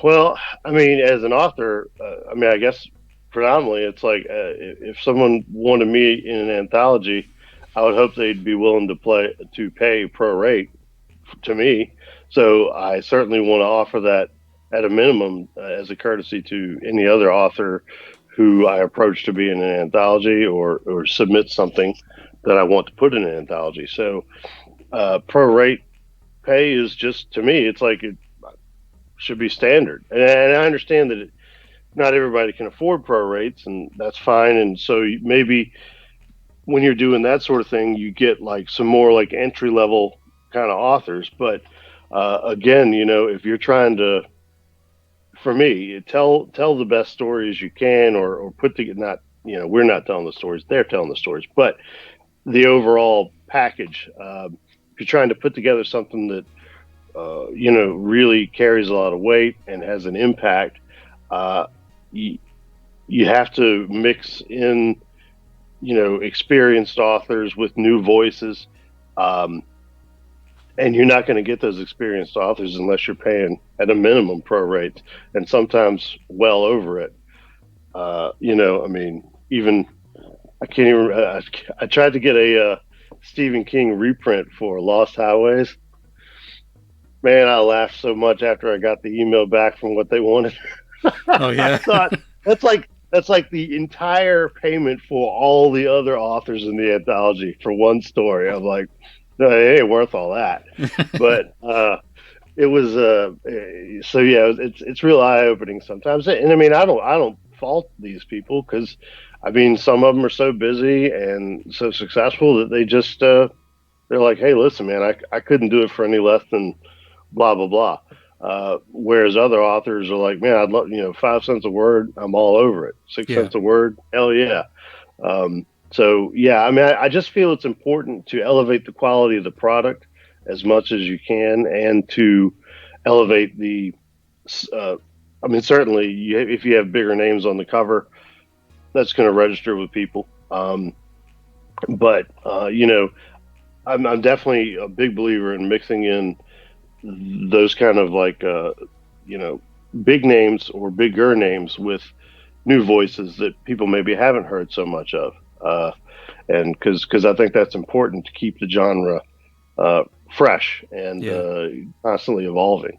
Well, I mean, as an author, I mean, I guess predominantly it's like if someone wanted me in an anthology, I would hope they'd be willing to pay pro rate to me. So I certainly want to offer that at a minimum as a courtesy to any other author who I approach to be in an anthology or submit something that I want to put in an anthology. So pro rate pay is just to me, it's like it should be standard, and I understand that not everybody can afford pro rates, and that's fine. And so maybe when you're doing that sort of thing, you get like some more like entry level kind of authors. But again, if you're trying to, for me, tell the best stories you can, or put together. Not we're not telling the stories; they're telling the stories. But the overall package, if you're trying to put together something that really carries a lot of weight and has an impact, uh, you, you have to mix in experienced authors with new voices. Um, and you're not going to get those experienced authors unless you're paying at a minimum pro rates, and sometimes well over it. I mean, even I can't even. I tried to get a Stephen King reprint for Lost Highways. Man, I laughed so much after I got the email back from what they wanted. Oh I yeah. thought that's like the entire payment for all the other authors in the anthology for one story. I'm like, no, it ain't worth all that. But it was so yeah, it's real eye opening sometimes. And I mean, I don't fault these people because I mean, some of them are so busy and so successful that they just they're like, hey, listen, man, I couldn't do it for any less than blah blah blah. Whereas other authors are like, man, I'd love 5 cents a word, I'm all over it. Six Yeah. cents a word, hell yeah. So yeah, I mean, I just feel it's important to elevate the quality of the product as much as you can, and to elevate the. Uh, I mean, certainly, if you have bigger names on the cover, that's going to register with people. But I'm definitely a big believer in mixing in those kind of like you know big names or bigger names with new voices that people maybe haven't heard so much of, and because I think that's important to keep the genre uh, fresh and Yeah. constantly evolving.